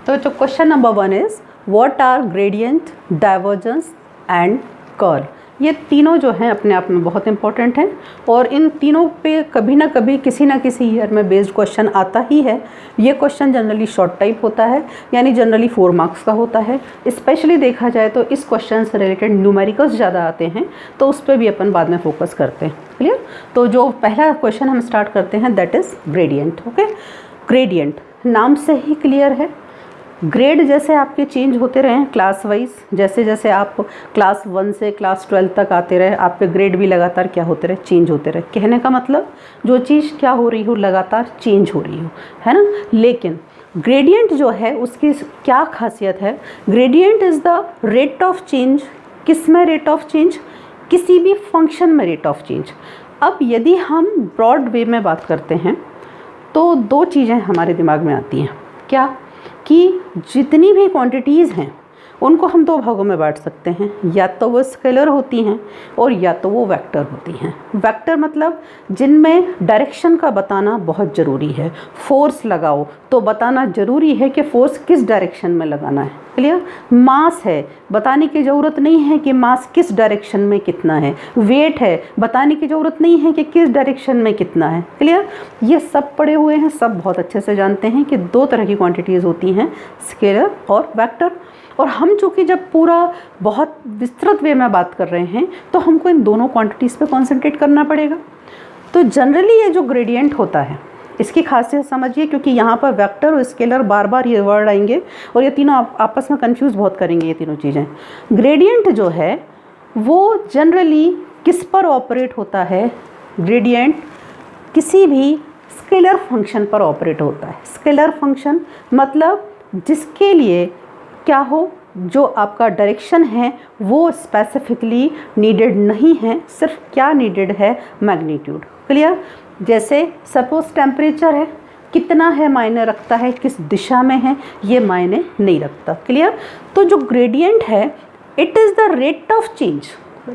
तो जो question number 1 is what are gradient, divergence and curl. ये तीनों जो हैं अपने आप में बहुत इंपॉर्टेंट हैं और इन तीनों पे कभी ना कभी किसी ना किसी ईयर में बेस्ड क्वेश्चन आता ही है। ये क्वेश्चन जनरली शॉर्ट टाइप होता है, यानी जनरली 4 मार्क्स का होता है। स्पेशली देखा जाए तो इस क्वेश्चन से रिलेटेड न्यूमेरिकल्स ज़्यादा आते हैं, तो उस पर भी अपन बाद में फोकस करते हैं। क्लियर। तो जो पहला क्वेश्चन हम स्टार्ट करते हैं that is gradient. Okay, gradient नाम से ही क्लियर है, ग्रेड जैसे आपके चेंज होते रहे क्लास वाइज, जैसे जैसे आप क्लास 1 से क्लास 12 तक आते रहे आपके ग्रेड भी लगातार क्या होते रहे, चेंज होते रहे। कहने का मतलब जो चीज़ क्या हो रही हो लगातार चेंज हो रही हो, है ना। लेकिन ग्रेडियंट जो है उसकी क्या खासियत है, gradient is the rate of change. किस में रेट ऑफ चेंज, किसी भी फंक्शन में रेट ऑफ चेंज। अब यदि हम ब्रॉड वे में बात करते हैं तो 2 चीज़ें हमारे दिमाग में आती हैं, क्या कि जितनी भी क्वांटिटीज़ हैं उनको हम 2 भागों में बांट सकते हैं, या तो वो स्केलर होती हैं और या तो वो वेक्टर होती हैं। वेक्टर मतलब जिनमें डायरेक्शन का बताना बहुत ज़रूरी है। फोर्स लगाओ तो बताना ज़रूरी है कि फोर्स किस डायरेक्शन में लगाना है। क्लियर। मास है, बताने की ज़रूरत नहीं है कि मास किस डायरेक्शन में कितना है। वेट है, बताने की ज़रूरत नहीं है कि किस डायरेक्शन में कितना है। क्लियर। ये सब पढ़े हुए हैं, सब बहुत अच्छे से जानते हैं कि 2 तरह की क्वांटिटीज़ होती हैं, स्केलर और वेक्टर। और हम चूँकि जब पूरा बहुत विस्तृत वे में बात कर रहे हैं तो हमको इन दोनों क्वांटिटीज़ पे कंसंट्रेट करना पड़ेगा। तो जनरली ये जो ग्रेडियंट होता है इसकी खासियत समझिए, क्योंकि यहाँ पर वेक्टर और स्केलर बार बार ये वर्ड आएंगे और ये तीनों आपस में कंफ्यूज बहुत करेंगे ये तीनों चीज़ें। ग्रेडियंट जो है वो जनरली किस पर ऑपरेट होता है, ग्रेडियंट किसी भी स्केलर फंक्शन पर ऑपरेट होता है। स्केलर फंक्शन मतलब जिसके लिए क्या हो, जो आपका डायरेक्शन है वो स्पेसिफिकली नीडेड नहीं है, सिर्फ क्या नीडेड है, मैग्नीट्यूड। क्लियर। जैसे सपोज टेम्परेचर है, कितना है मायने रखता है, किस दिशा में है ये मायने नहीं रखता। क्लियर। तो जो ग्रेडियंट है it is the rate of change,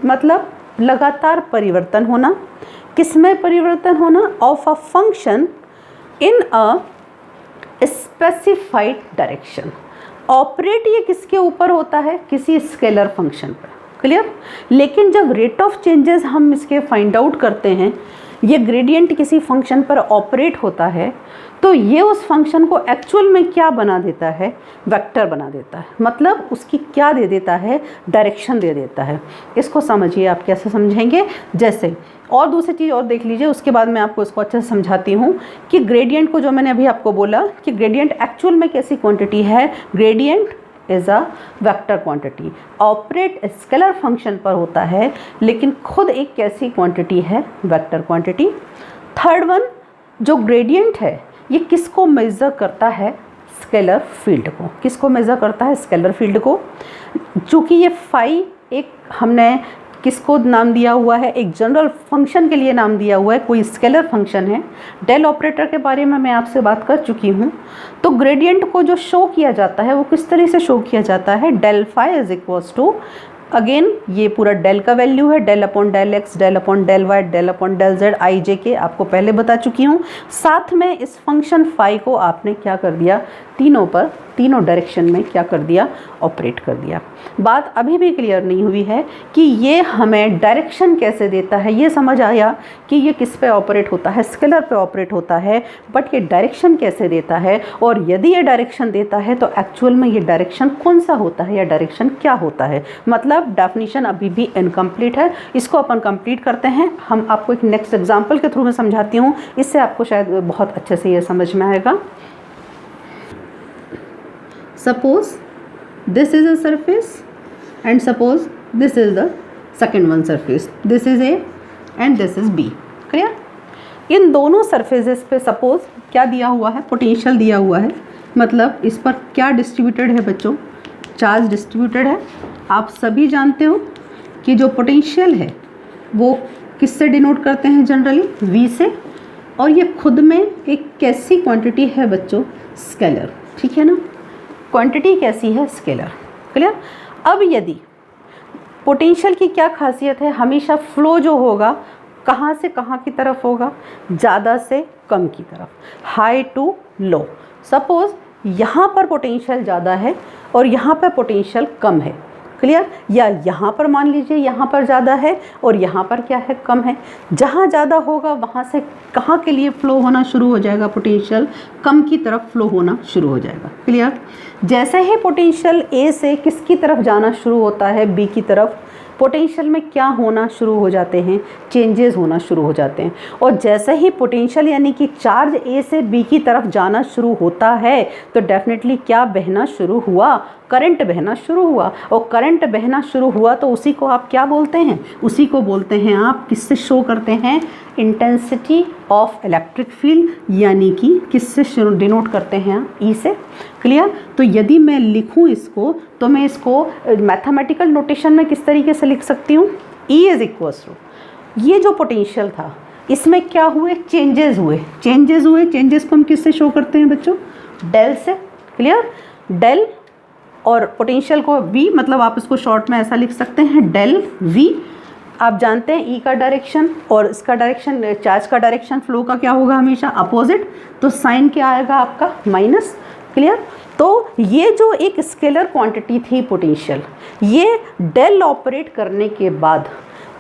मतलब लगातार परिवर्तन होना। किस में परिवर्तन होना, of a function in a specified direction. Operate ये किसके ऊपर होता है, किसी स्केलर फंक्शन पर। क्लियर। लेकिन जब रेट ऑफ चेंजेस हम इसके फाइंड आउट करते हैं, ये ग्रेडियंट किसी फंक्शन पर ऑपरेट होता है तो ये उस फंक्शन को एक्चुअल में क्या बना देता है, वेक्टर बना देता है। मतलब उसकी क्या दे देता है, डायरेक्शन दे देता है। इसको समझिए आप कैसे समझेंगे। जैसे और दूसरी चीज़ और देख लीजिए, उसके बाद मैं आपको इसको अच्छे से समझाती हूँ कि ग्रेडियंट को जो मैंने अभी आपको बोला कि ग्रेडियंट एक्चुअल में कैसी क्वांटिटी है। Gradient is a vector quantity, operate scalar function पर होता है लेकिन खुद एक कैसी क्वांटिटी है, वेक्टर क्वांटिटी। थर्ड वन, जो ग्रेडियंट है ये किसको मेज़र करता है, स्केलर फील्ड को। किसको मेज़र करता है, स्केलर फील्ड को। चूँकि ये फाई एक हमने किसको नाम दिया हुआ है, एक जनरल फंक्शन के लिए नाम दिया हुआ है, कोई स्केलर फंक्शन है। डेल ऑपरेटर के बारे में मैं आपसे बात कर चुकी हूँ। तो ग्रेडियंट को जो शो किया जाता है वो किस तरह से शो किया जाता है, del phi is equals to, again ये पूरा डेल का वैल्यू है, del upon del x, del upon del Y, del upon del Z, I J के आपको पहले बता चुकी हूँ। साथ में इस फंक्शन फाई को आपने क्या कर दिया, तीनों पर, तीनों डायरेक्शन में क्या कर दिया, ऑपरेट कर दिया। बात अभी भी क्लियर नहीं हुई है कि ये हमें डायरेक्शन कैसे देता है। ये समझ आया कि ये किस पे ऑपरेट होता है, स्केलर पे ऑपरेट होता है, बट ये डायरेक्शन कैसे देता है, और यदि ये डायरेक्शन देता है तो एक्चुअल में ये डायरेक्शन कौन सा होता है या डायरेक्शन क्या होता है। मतलब डेफिनेशन अभी भी इनकम्प्लीट है, इसको अपन कंप्लीट करते हैं। हम आपको एक नेक्स्ट एग्जाम्पल के थ्रू में समझाती हूँ, इससे आपको शायद बहुत अच्छे से ये समझ में आएगा। Suppose this is a surface and suppose this is the second one surface. This is A and this is B. Clear? इन दोनों सरफेसेस पे सपोज क्या दिया हुआ है, पोटेंशियल दिया हुआ है। मतलब इस पर क्या डिस्ट्रीब्यूटेड है बच्चों, चार्ज डिस्ट्रीब्यूटेड है। आप सभी जानते हो कि जो पोटेंशियल है वो किससे डिनोट करते हैं, जनरली V से। और ये खुद में एक कैसी क्वांटिटी है बच्चों, स्केलर। ठीक है ना, क्वांटिटी कैसी है, स्केलर। क्लियर। अब यदि पोटेंशियल की क्या खासियत है, हमेशा फ्लो जो होगा कहाँ से कहाँ की तरफ होगा, ज़्यादा से कम की तरफ, हाई टू लो। सपोज यहाँ पर पोटेंशियल ज़्यादा है और यहाँ पर पोटेंशियल कम है, क्लियर। या यहाँ पर मान लीजिए यहाँ पर ज़्यादा है और यहाँ पर क्या है, कम है। जहाँ ज़्यादा होगा वहाँ से कहाँ के लिए फ़्लो होना शुरू हो जाएगा, पोटेंशियल कम की तरफ फ़्लो होना शुरू हो जाएगा, क्लियर। जैसे ही पोटेंशियल ए से किसकी तरफ जाना शुरू होता है, बी की तरफ, पोटेंशियल में क्या होना शुरू हो जाते हैं, चेंजेस होना शुरू हो जाते हैं। और जैसे ही पोटेंशियल यानी कि चार्ज ए से बी की तरफ जाना शुरू होता है तो डेफिनेटली क्या बहना शुरू हुआ, करंट बहना शुरू हुआ। और करंट बहना शुरू हुआ तो उसी को आप क्या बोलते हैं, उसी को बोलते हैं आप, किससे शो करते हैं, इंटेंसिटी ऑफ इलेक्ट्रिक फील्ड, यानी कि किससे डिनोट करते हैं आप, ई से, क्लियर। तो यदि मैं लिखूं इसको तो मैं इसको मैथमेटिकल नोटेशन में किस तरीके से लिख सकती हूँ, ई इज इक्वल्स टू, ये जो पोटेंशियल था इसमें क्या हुए, चेंजेस हुए। चेंजेस को हम किससे शो करते हैं बच्चों, डेल से, क्लियर। डेल और पोटेंशियल को वी, मतलब आप इसको शॉर्ट में ऐसा लिख सकते हैं, डेल वी। आप जानते हैं ई का डायरेक्शन और इसका डायरेक्शन, चार्ज का डायरेक्शन फ्लो का क्या होगा, हमेशा अपोजिट, तो साइन क्या आएगा आपका, माइनस, क्लियर। तो ये जो एक स्केलर क्वांटिटी थी पोटेंशियल, ये डेल ऑपरेट करने के बाद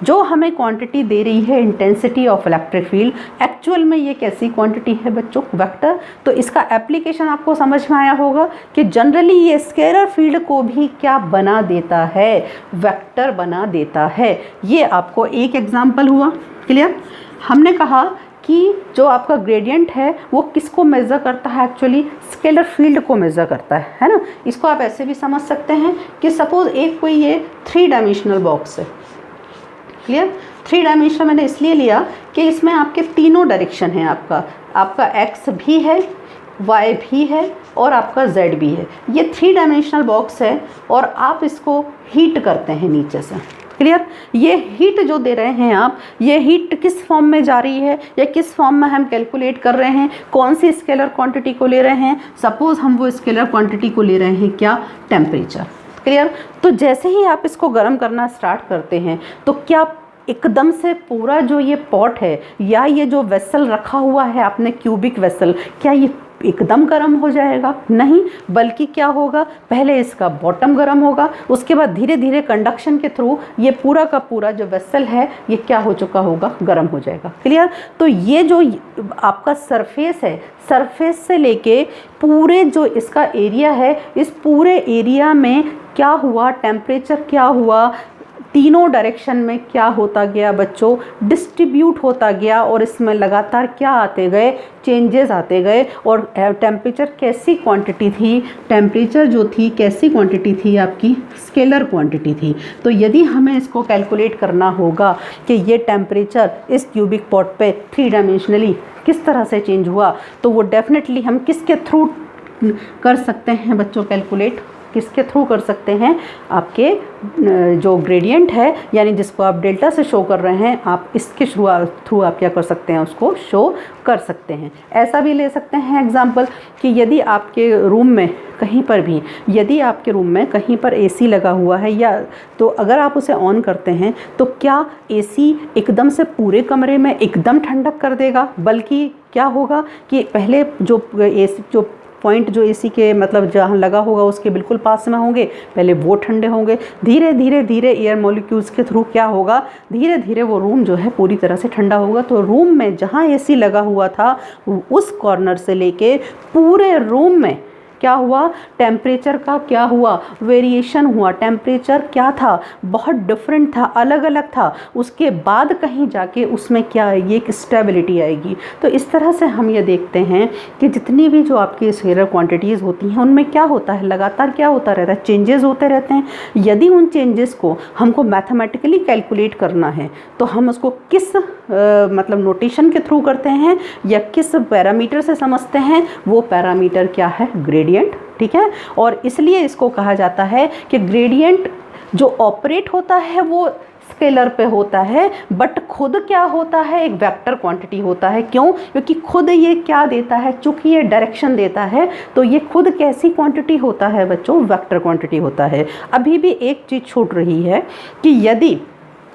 जो हमें क्वांटिटी दे रही है intensity of electric field, actual में ये कैसी क्वांटिटी है बच्चों, वेक्टर। तो इसका एप्लीकेशन आपको समझ में आया होगा कि जनरली ये स्केलर फील्ड को भी क्या बना देता है, वेक्टर बना देता है। ये आपको एक एग्जांपल हुआ, क्लियर। हमने कहा कि जो आपका ग्रेडियंट है वो किसको मेज़र करता है, एक्चुअली स्केलर फील्ड को मेज़र करता है ना। इसको आप ऐसे भी समझ सकते हैं कि सपोज एक कोई ये 3 डायमेंशनल बॉक्स है, क्लियर। 3 डायमेंशन मैंने इसलिए लिया कि इसमें आपके तीनों डायरेक्शन है, आपका एक्स भी है, वाई भी है और आपका जेड भी है। ये 3 डायमेंशनल बॉक्स है और आप इसको हीट करते हैं नीचे से, क्लियर। ये हीट जो दे रहे हैं आप, ये हीट किस फॉर्म में जा रही है या किस फॉर्म में हम कैलकुलेट कर रहे हैं, कौन सी स्केलर क्वांटिटी को ले रहे हैं। सपोज हम वो स्केलर क्वांटिटी को ले रहे हैं क्या, टेम्परेचर, क्लियर। तो जैसे ही आप इसको गर्म करना स्टार्ट करते हैं तो क्या एकदम से पूरा जो ये पॉट है या ये जो वेसल रखा हुआ है आपने, क्यूबिक वेसल, क्या ये एकदम गर्म हो जाएगा, नहीं। बल्कि क्या होगा, पहले इसका बॉटम गर्म होगा, उसके बाद धीरे धीरे कंडक्शन के थ्रू ये पूरा का पूरा जो वेसल है ये क्या हो चुका होगा, गर्म हो जाएगा, क्लियर। तो ये जो आपका सरफेस है, सरफेस से लेके पूरे जो इसका एरिया है, इस पूरे एरिया में क्या हुआ, टेम्परेचर क्या हुआ, तीनों डायरेक्शन में क्या होता गया बच्चों, डिस्ट्रीब्यूट होता गया। और इसमें लगातार क्या आते गए, चेंजेस आते गए। और टेम्परेचर कैसी क्वांटिटी थी, टेम्परेचर जो थी कैसी क्वांटिटी थी, आपकी स्केलर क्वांटिटी थी। तो यदि हमें इसको कैलकुलेट करना होगा कि ये टेम्परेचर इस क्यूबिक पॉट पे 3 डायमेंशनली किस तरह से चेंज हुआ, तो वो डेफिनेटली हम किसके थ्रू कर सकते हैं बच्चों, कैलकुलेट किसके थ्रू कर सकते हैं, आपके जो ग्रेडियंट है यानी जिसको आप डेल्टा से शो कर रहे हैं, आप इसके थ्रू आप क्या कर सकते हैं, उसको शो कर सकते हैं। ऐसा भी ले सकते हैं एग्जांपल कि यदि आपके रूम में कहीं पर भी, यदि आपके रूम में कहीं पर एसी लगा हुआ है, या तो अगर आप उसे ऑन करते हैं तो क्या एसी एकदम से पूरे कमरे में एकदम ठंडक कर देगा, बल्कि क्या होगा कि पहले जो एसी जो पॉइंट जो एसी के मतलब जहाँ लगा होगा उसके बिल्कुल पास में होंगे, पहले वो ठंडे होंगे, धीरे धीरे धीरे एयर मॉलिक्यूल्स के थ्रू क्या होगा, धीरे धीरे वो रूम जो है पूरी तरह से ठंडा होगा। तो रूम में जहाँ एसी लगा हुआ था उस कॉर्नर से लेके पूरे रूम में क्या हुआ, टेम्परेचर का क्या हुआ, वेरिएशन हुआ। टेम्परेचर क्या था, बहुत डिफरेंट था, अलग अलग था। उसके बाद कहीं जाके उसमें क्या आएगी, एक स्टेबिलिटी आएगी। तो इस तरह से हम ये देखते हैं कि जितनी भी जो आपकी स्केलर क्वांटिटीज़ होती हैं उनमें क्या होता है, लगातार क्या होता रहता है, चेंजेस होते रहते हैं। यदि उन चेंजेस को हमको मैथमेटिकली कैलकुलेट करना है तो हम उसको किस मतलब नोटेशन के थ्रू करते हैं या किस पैरामीटर से समझते हैं, वो पैरामीटर क्या है, ग्रेडियंट, ठीक है। और इसलिए इसको कहा जाता है कि ग्रेडियंट जो ऑपरेट होता है वो स्केलर पे होता है, बट खुद क्या होता है, एक वेक्टर क्वांटिटी होता है। क्यों, क्योंकि खुद ये क्या देता है, चूंकि ये डायरेक्शन देता है तो ये खुद कैसी क्वांटिटी होता है बच्चों, वेक्टर क्वांटिटी होता है। अभी भी एक चीज़ छूट रही है कि यदि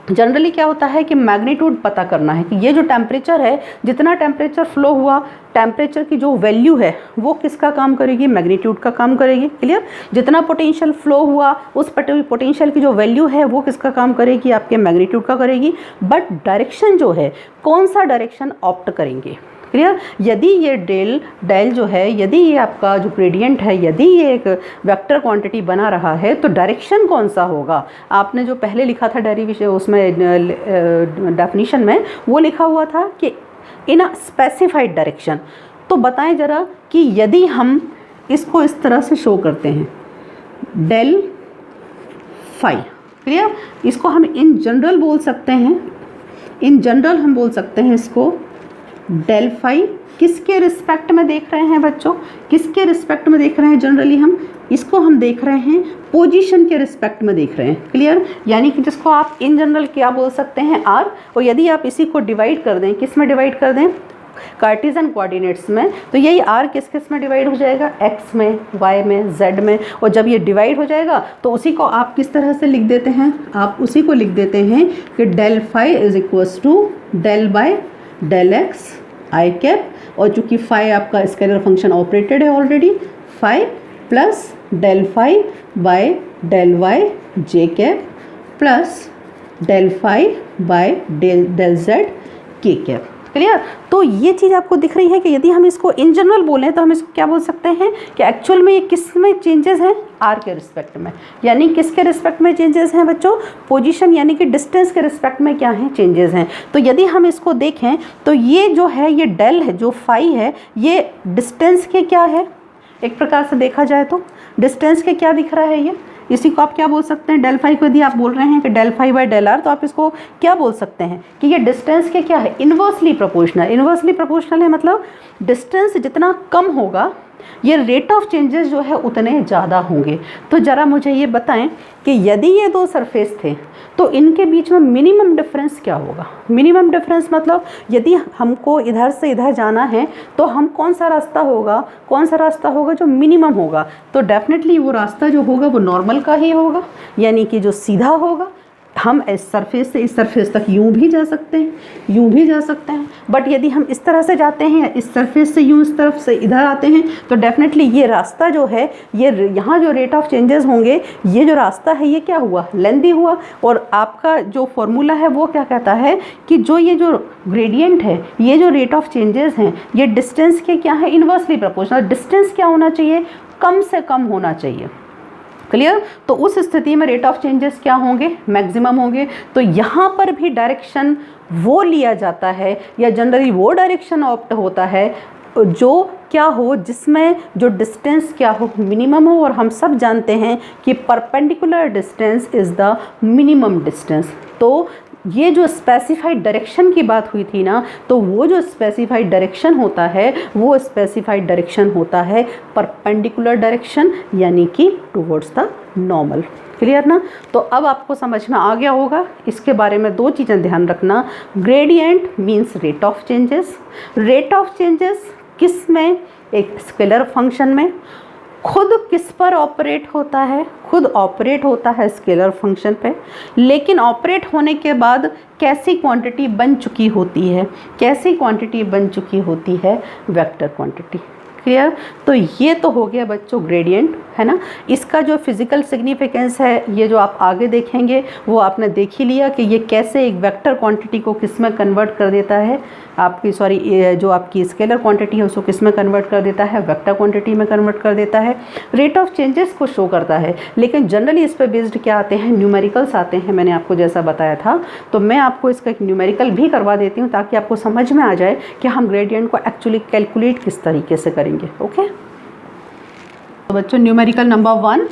जनरली क्या होता है कि मैग्नीट्यूड पता करना है कि ये जो टेम्परेचर है, जितना टेम्परेचर फ्लो हुआ, टेम्परेचर की जो वैल्यू है वो किसका काम करेगी, मैग्नीट्यूड का काम करेगी। क्लियर। जितना पोटेंशियल फ्लो हुआ उस पोटेंशियल की जो वैल्यू है वो किसका काम करेगी, आपके मैग्नीट्यूड का करेगी। बट डायरेक्शन जो है, कौन सा डायरेक्शन ऑप्ट करेंगे। क्लियर। यदि ये डेल जो है, यदि ये आपका जो ग्रेडियंट है, यदि ये एक वेक्टर क्वांटिटी बना रहा है तो डायरेक्शन कौन सा होगा। आपने जो पहले लिखा था डेरिवेशन उसमें डेफिनेशन में वो लिखा हुआ था कि इन अ स्पेसिफाइड डायरेक्शन। तो बताएं ज़रा कि यदि हम इसको इस तरह से शो करते हैं डेल फाई। क्लियर। इसको हम इन जनरल बोल सकते हैं, इन जनरल हम बोल सकते हैं इसको डेल फाई। किसके रिस्पेक्ट में देख रहे हैं बच्चों, किसके रिस्पेक्ट में देख रहे हैं। जनरली हम इसको हम देख रहे हैं पोजीशन के रिस्पेक्ट में देख रहे हैं। क्लियर। यानी कि जिसको आप इन जनरल क्या बोल सकते हैं, आर। और यदि आप इसी को डिवाइड कर दें, किस में डिवाइड कर दें, कार्टेशियन कोऑर्डिनेट्स में, तो यही आर किस किस में डिवाइड हो जाएगा, एक्स में, वाई में, जेड में। और जब ये डिवाइड हो जाएगा तो उसी को आप किस तरह से लिख देते हैं, आप उसी को लिख देते हैं कि del phi is equals to del by del x i cap. और चूंकि फाई आपका स्केलर फंक्शन ऑपरेटेड है already, phi plus del phi by del y j cap plus del phi by del z k cap. Clear. तो ये चीज़ आपको दिख रही है कि यदि हम इसको इन जनरल बोलें तो हम इसको क्या बोल सकते हैं कि एक्चुअल में ये किस में चेंजेस हैं, आर के रिस्पेक्ट में। यानी किसके रिस्पेक्ट में चेंजेस हैं बच्चों, पोजीशन यानी कि डिस्टेंस के रिस्पेक्ट में क्या हैं, चेंजेस हैं। तो यदि हम इसको देखें तो ये जो है, ये डेल है, जो फाई है, ये डिस्टेंस के क्या है, एक प्रकार से देखा जाए तो डिस्टेंस के क्या दिख रहा है, ये इसी को आप क्या बोल सकते हैं, डेल फाई को यदि आप बोल रहे हैं कि del phi by del r, तो आप इसको क्या बोल सकते हैं कि ये डिस्टेंस के क्या है, इन्वर्सली प्रोपोर्शनल। इन्वर्सली प्रोपोर्शनल है मतलब डिस्टेंस जितना कम होगा ये रेट ऑफ चेंजेस जो है उतने ज़्यादा होंगे। तो ज़रा मुझे ये बताएं कि यदि ये दो सरफेस थे तो इनके बीच में मिनिमम डिफरेंस क्या होगा। मिनिमम डिफरेंस मतलब यदि हमको इधर से इधर जाना है तो हम कौन सा रास्ता होगा, कौन सा रास्ता होगा जो मिनिमम होगा। तो डेफिनेटली वो रास्ता जो होगा वो नॉर्मल का ही होगा, यानी कि जो सीधा होगा। हम इस सरफेस से इस सरफेस तक यूँ भी जा सकते हैं, यूँ भी जा सकते हैं। बट यदि हम इस तरह से जाते हैं, इस सरफेस से यूँ इस तरफ से इधर आते हैं, तो डेफिनेटली ये रास्ता जो है, ये यहाँ जो रेट ऑफ चेंजेस होंगे, ये जो रास्ता है ये क्या हुआ, लेंदी हुआ। और आपका जो फॉर्मूला है वो क्या कहता है कि जो ये जो ग्रेडियंट है, ये जो रेट ऑफ चेंजेस हैं, ये डिस्टेंस के क्या है, इन्वर्सली प्रोपोर्शनल। डिस्टेंस क्या होना चाहिए, कम से कम होना चाहिए। क्लियर। तो उस स्थिति में रेट ऑफ चेंजेस क्या होंगे, मैक्सिमम होंगे। तो यहाँ पर भी डायरेक्शन वो लिया जाता है या जनरली वो डायरेक्शन ऑप्ट होता है जो क्या हो, जिसमें जो डिस्टेंस क्या हो, मिनिमम हो। और हम सब जानते हैं कि perpendicular distance is the minimum distance. तो ये जो स्पेसिफाइड डायरेक्शन की बात हुई थी ना, तो वो जो स्पेसिफाइड डायरेक्शन होता है वो स्पेसिफाइड डायरेक्शन होता है परपेंडिकुलर डायरेक्शन, यानी कि टुवर्ड्स द नॉर्मल। क्लियर ना। तो अब आपको समझ में आ गया होगा। इसके बारे में दो चीज़ें ध्यान रखना, gradient means rate of changes. Rate of changes किस में, एक स्केलर फंक्शन में। खुद किस पर ऑपरेट होता है, खुद ऑपरेट होता है स्केलर फंक्शन पे, लेकिन ऑपरेट होने के बाद कैसी क्वांटिटी बन चुकी होती है, कैसी क्वांटिटी बन चुकी होती है, वेक्टर क्वांटिटी। क्लियर। तो ये तो हो गया बच्चों ग्रेडियंट, है ना। इसका जो फिज़िकल सिग्निफिकेंस है ये जो आप आगे देखेंगे वो आपने देख ही लिया कि ये कैसे एक वेक्टर क्वांटिटी को किस में कन्वर्ट कर देता है, आपकी जो आपकी स्केलर क्वांटिटी है उसको किस में कन्वर्ट कर देता है, वेक्टर क्वांटिटी में कन्वर्ट कर देता है। रेट ऑफ चेंजेस को शो करता है, लेकिन जनरली इस पर बेस्ड क्या आते हैं, न्यूमेरिकल्स आते हैं। मैंने आपको जैसा बताया था, तो मैं आपको इसका एक न्यूमेरिकल भी करवा देती हूँ ताकि आपको समझ में आ जाए कि हम ग्रेडियंट को एक्चुअली कैलकुलेट किस तरीके से करेंगे। ओके। तो बच्चों न्यूमेरिकल नंबर 1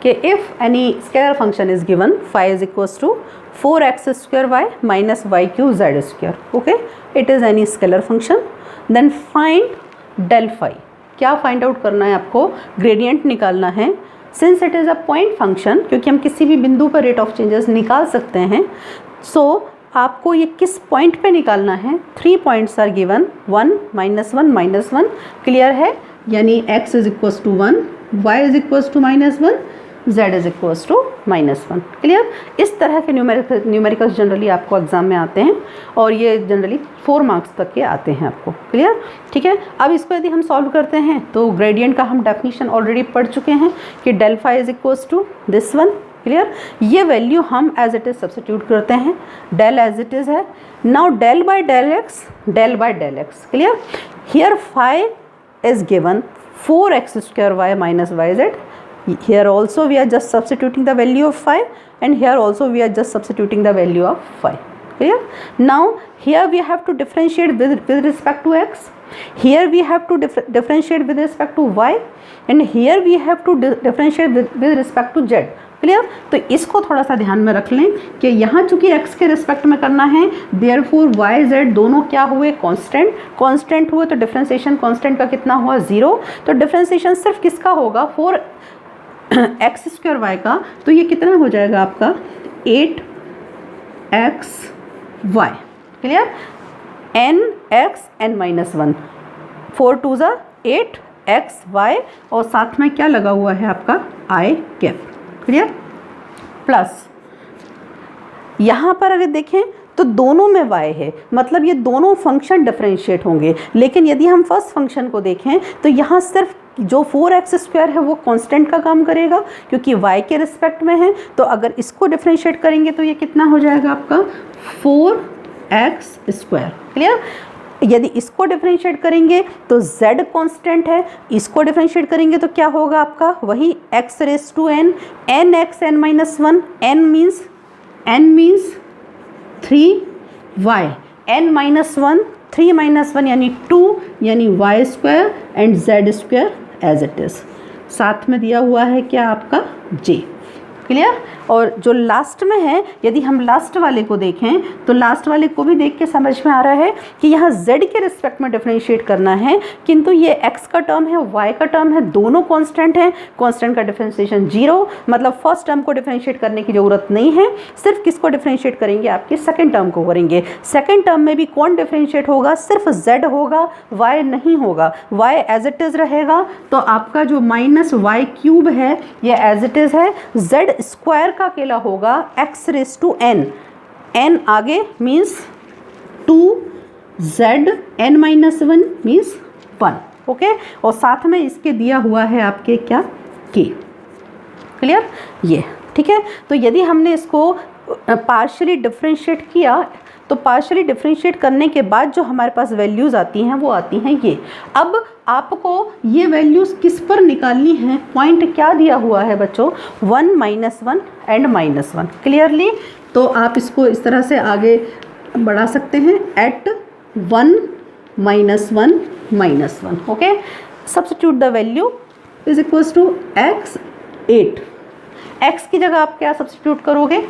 कि if any scalar function is given phi is equals to 4x² y minus y³ z²। Okay, it is any scalar function. Then find del phi. क्या find out करना है आपको, ग्रेडियंट निकालना है। Since it is a point function, क्योंकि हम किसी भी बिंदु पर रेट ऑफ चेंजेस निकाल सकते हैं, सो आपको ये किस पॉइंट पे निकालना है। 3 पॉइंट्स आर गिवन, 1 -1 -1। क्लियर है, यानी x is equals to 1, y is equals to -1, z is equals to -1। Clear? इस तरह के न्यूमेरिकल्स जनरली आपको एग्जाम में आते हैं और ये जनरली 4 मार्क्स तक के आते हैं आपको। क्लियर? ठीक है, अब इसको यदि हम सॉल्व करते हैं तो ग्रेडियंट का हम डेफिनेशन ऑलरेडी पढ़ चुके हैं कि del phi is equals to this one. Clear? ये वैल्यू हम एज इट इज सब्स्टिट्यूट करते हैं, डेल एज इट इज है। Now del by del x, del by del x. Clear? Here phi is given 4x square y minus yz. Here also we are just substituting the value of phi, and here also we are just substituting the value of phi. Clear? Now here we have to differentiate with respect to x, here we have to differentiate with respect to y, and here we have to differentiate with respect to z. Clear? तो इसको थोड़ा सा ध्यान में रख लें कि यहाँ चूंकि x के रिस्पेक्ट में करना है, देयरफॉर y z दोनों क्या हुए? कांस्टेंट। कांस्टेंट हुए तो डिफरेंशिएशन कांस्टेंट का कितना हुआ? 0। तो डिफरेंशिएशन सिर्फ किसका होगा? 4x स्क्वायर y का। तो ये कितना हो जाएगा आपका? 8x y। Clear? n x n minus 1, 4 2 ज़ा 8x y और साथ में क्या लगा हुआ है आपका? i cap. क्लियर? प्लस यहाँ पर अगर देखें तो दोनों में y है, मतलब ये दोनों फंक्शन डिफरेंशिएट होंगे। लेकिन यदि हम फर्स्ट फंक्शन को देखें तो यहाँ सिर्फ जो 4x स्क्वायर है वो कांस्टेंट का काम करेगा क्योंकि y के रिस्पेक्ट में है। तो अगर इसको डिफरेंशिएट करेंगे तो ये कितना हो जाएगा आपका? 4x square. क्लियर? यदि इसको डिफरेंशिएट करेंगे तो z कांस्टेंट है, इसको डिफरेंशिएट करेंगे तो क्या होगा आपका? वही x raise to n, n x n minus 1, n means 3y, n minus 1, 3 minus 1 यानी 2 यानी y square and z square as it is. साथ में दिया हुआ है क्या आपका? j। क्लियर? और जो लास्ट में है, यदि हम लास्ट वाले को देखें तो लास्ट वाले को भी देख के समझ में आ रहा है कि यहाँ z के रिस्पेक्ट में डिफरेंशिएट करना है, किंतु ये x का टर्म है, y का टर्म है, दोनों कांस्टेंट हैं। कांस्टेंट का डिफरेंशिएशन 0, मतलब फर्स्ट टर्म को डिफरेंशिएट करने की ज़रूरत नहीं है, सिर्फ किसको डिफरेंशिएट करेंगे? आपके सेकेंड टर्म को करेंगे। सेकेंड टर्म में भी कौन डिफरेंशिएट होगा? सिर्फ z होगा, y नहीं होगा, y एज इट इज़ रहेगा। तो आपका जो माइनस वाई क्यूब है ये एज इट इज़ है, z स्क्वायर का अकेला होगा x raise to n, n आगे means 2z n minus 1 means 1। Okay, और साथ में इसके दिया हुआ है आपके क्या? k। क्लियर? ये ठीक है। तो यदि हमने इसको पार्शियली डिफरेंशिएट किया तो पार्शियली डिफरेंशिएट करने के बाद जो हमारे पास वैल्यूज़ आती हैं वो आती हैं ये। अब आपको ये वैल्यूज़ किस पर निकालनी है? पॉइंट क्या दिया हुआ है बच्चों? 1 माइनस 1 एंड माइनस 1। क्लियरली? तो आप इसको इस तरह से आगे बढ़ा सकते हैं, at 1 minus 1 minus 1। Okay, substitute the value is equals to x 8। x की जगह आप क्या सब्स्टिट्यूट करोगे?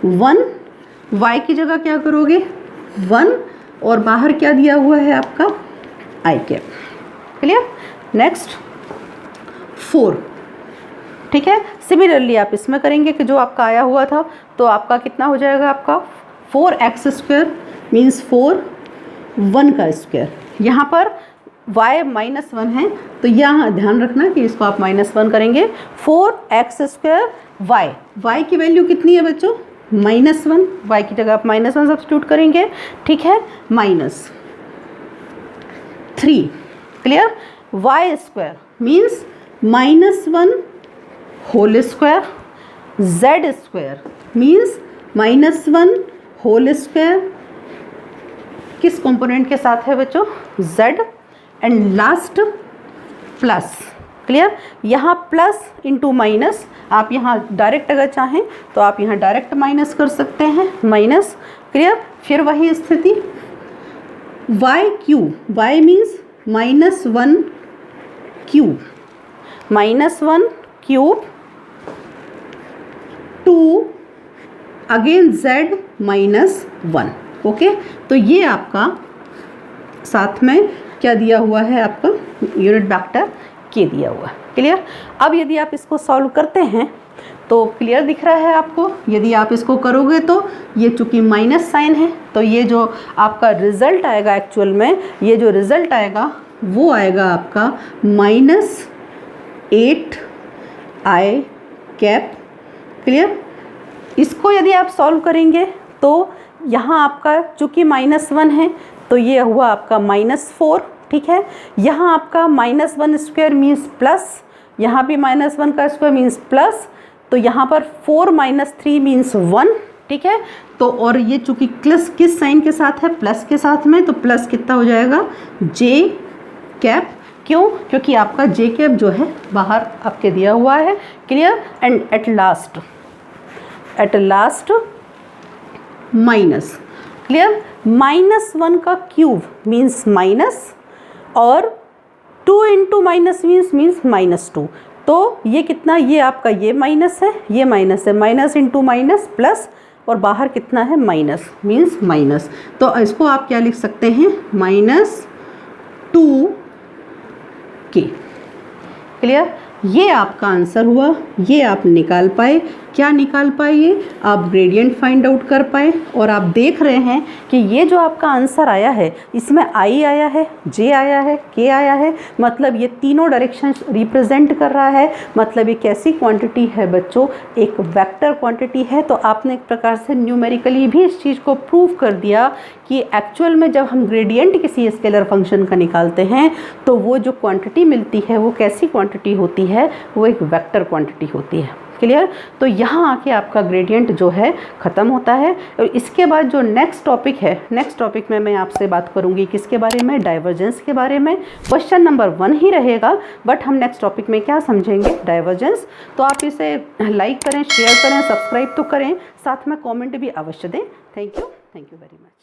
1, y की जगह क्या करोगे? 1, और बाहर क्या दिया हुआ है आपका? i cap. क्लियर? नेक्स्ट 4। ठीक है, सिमिलरली आप इसमें करेंगे कि जो आपका आया हुआ था, तो आपका कितना हो जाएगा? आपका 4x स्क्वायर मीन्स 4, 1 का स्क्वायर। यहाँ पर y माइनस 1 है तो यहाँ ध्यान रखना कि इसको आप माइनस 1 करेंगे। 4x स्क्वायर y की वैल्यू कितनी है बच्चों? माइनस 1, y की जगह आप माइनस 1 सब्स्टिट्यूट करेंगे। ठीक है, minus 3। Clear? y square means minus 1 whole square, z square means minus 1 whole square. किस कंपोनेंट के साथ है बच्चों? z, and last plus. Clear? यहाँ प्लस इंटू माइनस, आप यहाँ डायरेक्ट अगर चाहें तो आप यहाँ डायरेक्ट माइनस कर सकते हैं, माइनस। क्लियर? फिर वही स्थिति y cube, y means minus 1 cube, minus 1 cube 2 again z minus 1। Okay, तो ये आपका साथ में क्या दिया हुआ है? आपका यूनिट वेक्टर के दिया हुआ। क्लियर? अब यदि आप इसको सॉल्व करते हैं तो क्लियर दिख रहा है आपको। यदि आप इसको करोगे तो ये चूँकि माइनस साइन है तो ये जो आपका रिज़ल्ट आएगा, एक्चुअल में ये जो रिज़ल्ट आएगा वो आएगा आपका -8i कैप। क्लियर? इसको यदि आप सॉल्व करेंगे तो यहाँ आपका चूँकि -1 है तो ये हुआ आपका -4, ठीक है। यहाँ आपका -1 स्क्वायर मीन्स प्लस, यहाँ भी -1 का स्क्वायर मीन्स प्लस, तो यहाँ पर 4 - 3 मीन्स 1, ठीक है। तो और ये चूँकि किस साइन के साथ है? प्लस के साथ में, तो प्लस कितना हो जाएगा? जे कैप। क्यों? क्योंकि आपका जे कैप जो है बाहर आपके दिया हुआ है। Clear? And at last minus. Clear? -1 का क्यूब मीन्स माइनस, और 2 × माइनस मीन्स -2। तो ये कितना? ये आपका ये माइनस है, ये माइनस है, माइनस × माइनस प्लस, और बाहर कितना है? Minus means minus. तो इसको आप क्या लिख सकते हैं? -2k। क्लियर? ये आपका आंसर हुआ, ये आप निकाल पाए। क्या निकाल पाए? ये आप ग्रेडियंट फाइंड आउट कर पाए। और आप देख रहे हैं कि ये जो आपका आंसर आया है इसमें I आया है, J आया है, K आया है, मतलब ये तीनों डायरेक्शन रिप्रेजेंट कर रहा है। मतलब ये कैसी क्वांटिटी है बच्चों? एक वेक्टर क्वांटिटी है। तो आपने एक प्रकार से न्यूमेरिकली भी इस चीज़ को प्रूव कर दिया कि एक्चुअल में जब हम ग्रेडियंट किसी स्केलर फंक्शन का निकालते हैं तो वो जो क्वांटिटी मिलती है वो कैसी क्वांटिटी होती है? वो एक वेक्टर क्वांटिटी होती है। क्लियर? तो यहाँ आके आपका ग्रेडियंट जो है ख़त्म होता है। और इसके बाद जो नेक्स्ट टॉपिक है, नेक्स्ट टॉपिक में मैं आपसे बात करूँगी किसके बारे में? डाइवर्जेंस के बारे में। क्वेश्चन नंबर 1 ही रहेगा, बट हम नेक्स्ट टॉपिक में क्या समझेंगे? डाइवर्जेंस। तो आप इसे लाइक करें, शेयर करें, सब्सक्राइब तो करें, साथ में कमेंट भी अवश्य दें। Thank you very much.